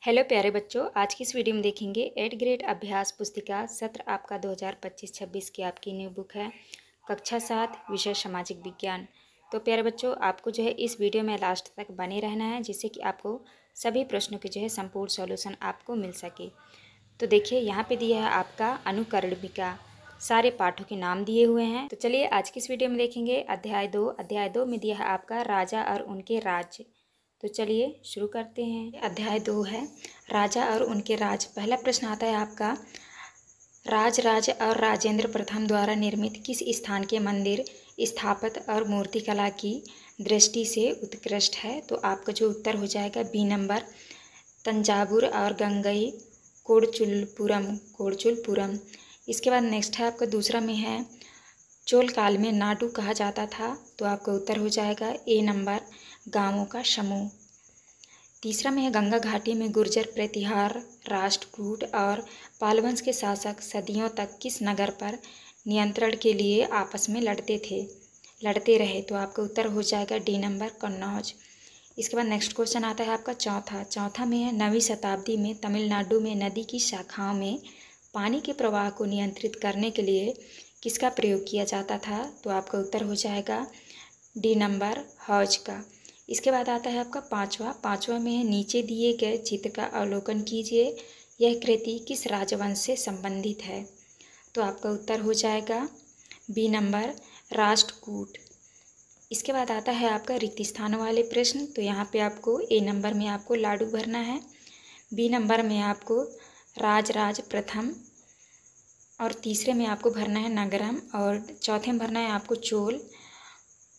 Hello प्यारे बच्चों, आज की इस वीडियो में देखेंगे 8th ग्रेड अभ्यास पुस्तिका सत्र आपका 2025-26 की आपकी न्यू बुक है कक्षा 7 विषय सामाजिक विज्ञान। तो प्यारे बच्चों, आपको जो है इस वीडियो में लास्ट तक बने रहना है जिससे कि आपको सभी प्रश्नों के जो है संपूर्ण सॉल्यूशन आपको मिल सके। तो देखिए यहाँ पे दिया है आपका अनुकरणिका, सारे पाठों के नाम दिए हुए हैं। तो चलिए आज की इस वीडियो में देखेंगे अध्याय 2 में दिया है आपका राजा और उनके राज्य। तो चलिए शुरू करते हैं। अध्याय 2 है राजा और उनके राज। पहला प्रश्न आता है आपका, राज और राजेंद्र प्रथम द्वारा निर्मित किस स्थान के मंदिर स्थापत्य और मूर्तिकला की दृष्टि से उत्कृष्ट है। तो आपका जो उत्तर हो जाएगा बी नंबर, तंजावुर और गंगई कोडचुलपुरम। इसके बाद नेक्स्ट है आपका दूसरा में है, चोल काल में नाडु कहा जाता था। तो आपका उत्तर हो जाएगा ए नंबर, गांवों का समूह। तीसरा में है, गंगा घाटी में गुर्जर प्रतिहार राष्ट्रकूट और पालवंश के शासक सदियों तक किस नगर पर नियंत्रण के लिए आपस में लड़ते रहे। तो आपका उत्तर हो जाएगा डी नंबर, कन्नौज। इसके बाद नेक्स्ट क्वेश्चन आता है आपका चौथा में है, 9वीं शताब्दी में तमिलनाडु में नदी की शाखाओं में पानी के प्रवाह को नियंत्रित करने के लिए किसका प्रयोग किया जाता था। तो आपका उत्तर हो जाएगा डी नंबर, हौज का। इसके बाद आता है आपका पांचवा में है, नीचे दिए गए चित्र का अवलोकन कीजिए, यह कृति किस राजवंश से संबंधित है। तो आपका उत्तर हो जाएगा बी नंबर, राष्ट्रकूट। इसके बाद आता है आपका रिक्त स्थानों वाले प्रश्न। तो यहाँ पे आपको ए नंबर में आपको लाडू भरना है, बी नंबर में आपको राज प्रथम, और तीसरे में आपको भरना है नगरम, और चौथे में भरना है आपको चोल,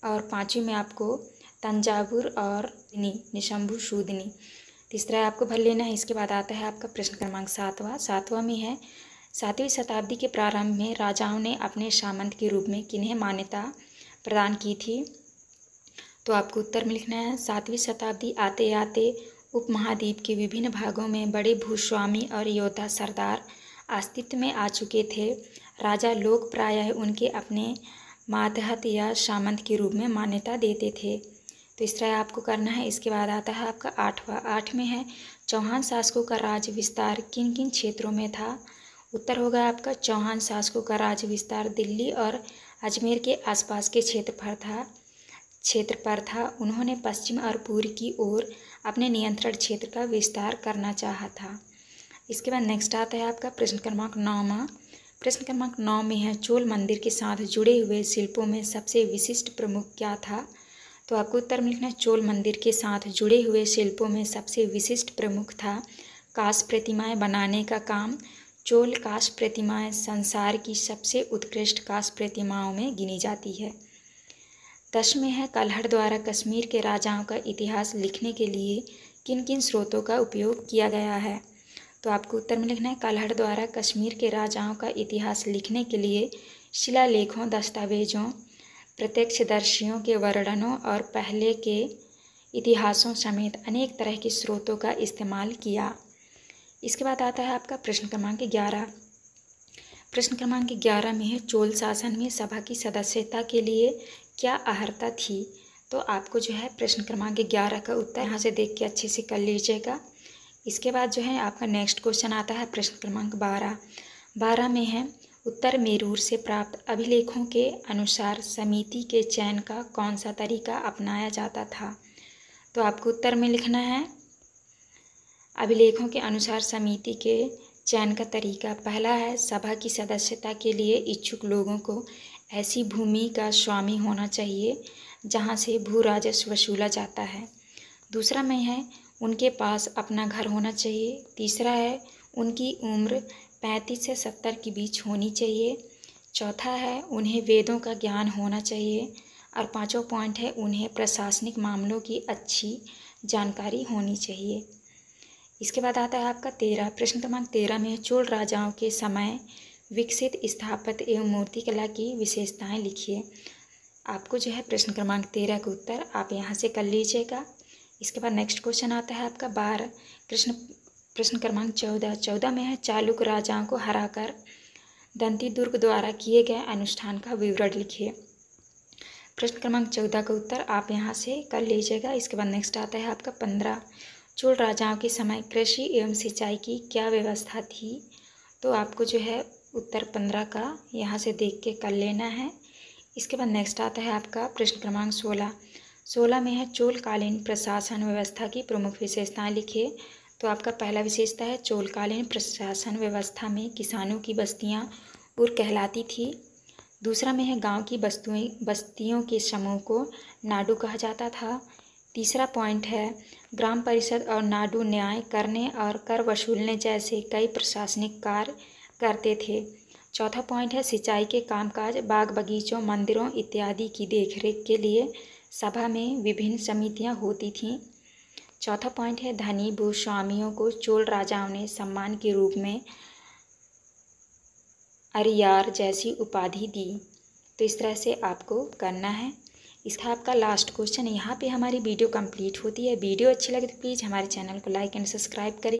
और पाँचवीं में आपको तंजावुर और निशंभु शूदनी। तीसरा आपको भर लेना है। इसके बाद आता है आपका प्रश्न क्रमांक सातवां में है, 7वीं शताब्दी के प्रारंभ में राजाओं ने अपने सामंत के रूप में किन्हें मान्यता प्रदान की थी। तो आपको उत्तर में लिखना है, 7वीं शताब्दी आते आते उपमहाद्वीप के विभिन्न भागों में बड़े भूस्वामी और योद्धा सरदार अस्तित्व में आ चुके थे। राजा लोग प्रायः उनके अपने मातहत या सामंत के रूप में मान्यता देते थे। तो इस तरह आपको करना है। इसके बाद आता है आपका 8 में है, चौहान शासकों का राज्य विस्तार किन किन क्षेत्रों में था। उत्तर होगा आपका, चौहान शासकों का राज्य विस्तार दिल्ली और अजमेर के आसपास के क्षेत्र पर था। उन्होंने पश्चिम और पूर्व की ओर अपने नियंत्रण क्षेत्र का विस्तार करना चाहा था। इसके बाद नेक्स्ट आता है आपका प्रश्न क्रमांक 9। प्रश्न क्रमांक 9 में है, चोल मंदिर के साथ जुड़े हुए शिल्पों में सबसे विशिष्ट प्रमुख क्या था। तो आपको उत्तर में लिखना है, चोल मंदिर के साथ जुड़े हुए शिल्पों में सबसे विशिष्ट प्रमुख था कांस्य प्रतिमाएं बनाने का काम। चोल कांस्य प्रतिमाएं संसार की सबसे उत्कृष्ट कांस्य प्रतिमाओं में गिनी जाती है। 10 में है, कल्हड़ द्वारा कश्मीर के राजाओं का इतिहास लिखने के लिए किन किन स्रोतों का उपयोग किया गया है। तो आपको उत्तर में लिखना है, कल्हड़ द्वारा कश्मीर के राजाओं का इतिहास लिखने के लिए शिलालेखों, दस्तावेजों, प्रत्यक्षदर्शियों के वर्णनों और पहले के इतिहासों समेत अनेक तरह के स्रोतों का इस्तेमाल किया। इसके बाद आता है आपका प्रश्न क्रमांक 11। प्रश्न क्रमांक 11 में है, चोल शासन में सभा की सदस्यता के लिए क्या अर्हता थी। तो आपको जो है प्रश्न क्रमांक 11 का उत्तर यहाँ से देख के अच्छे से कर लीजिएगा। इसके बाद जो है आपका नेक्स्ट क्वेश्चन आता है प्रश्न क्रमांक 12 में है, उत्तर मेरूर से प्राप्त अभिलेखों के अनुसार समिति के चयन का कौन सा तरीका अपनाया जाता था। तो आपको उत्तर में लिखना है, अभिलेखों के अनुसार समिति के चयन का तरीका, पहला है, सभा की सदस्यता के लिए इच्छुक लोगों को ऐसी भूमि का स्वामी होना चाहिए जहां से भू राजस्व वसूला जाता है। दूसरा में है, उनके पास अपना घर होना चाहिए। तीसरा है, उनकी उम्र 35 से 70 के बीच होनी चाहिए। चौथा है, उन्हें वेदों का ज्ञान होना चाहिए। और पांचवा पॉइंट है, उन्हें प्रशासनिक मामलों की अच्छी जानकारी होनी चाहिए। इसके बाद आता है आपका 13। प्रश्न क्रमांक 13 में, चोल राजाओं के समय विकसित स्थापत्य एवं मूर्तिकला की विशेषताएं लिखिए। आपको जो है प्रश्न क्रमांक 13 का उत्तर आप यहाँ से कर लीजिएगा। इसके बाद नेक्स्ट क्वेश्चन आता है आपका 12। प्रश्न क्रमांक 14 में है, चालुक्य राजाओं को हराकर दंतीदुर्ग द्वारा किए गए अनुष्ठान का विवरण लिखिए। प्रश्न क्रमांक 14 का उत्तर आप यहाँ से कर लीजिएगा। इसके बाद नेक्स्ट आता है आपका 15। चोल राजाओं के समय कृषि एवं सिंचाई की क्या व्यवस्था थी? तो आपको जो है उत्तर 15 का यहाँ से देख के कर लेना है। इसके बाद नेक्स्ट आता है आपका प्रश्न क्रमांक 16। 16 में है चोलकालीन प्रशासन व्यवस्था की प्रमुख विशेषताएं लिखिए। तो आपका पहला विशेषता है चोलकालीन प्रशासन व्यवस्था में किसानों की बस्तियां उर कहलाती थी। दूसरा में है गांव की बस्तियों के समूह को नाडु कहा जाता था। तीसरा पॉइंट है ग्राम परिषद और नाडु न्याय करने और कर वसूलने जैसे कई प्रशासनिक कार्य करते थे। चौथा पॉइंट है सिंचाई के कामकाज बाग बगीचों मंदिरों इत्यादि की देखरेख के लिए सभा में विभिन्न समितियां होती थीं। चौथा पॉइंट है धनी भूस्वामियों को चोल राजाओं ने सम्मान के रूप में अरियार जैसी उपाधि दी। तो इस तरह से आपको करना है। इसका आपका लास्ट क्वेश्चन। यहाँ पे हमारी वीडियो कंप्लीट होती है। वीडियो अच्छी लगे तो प्लीज़ हमारे चैनल को लाइक एंड सब्सक्राइब करें।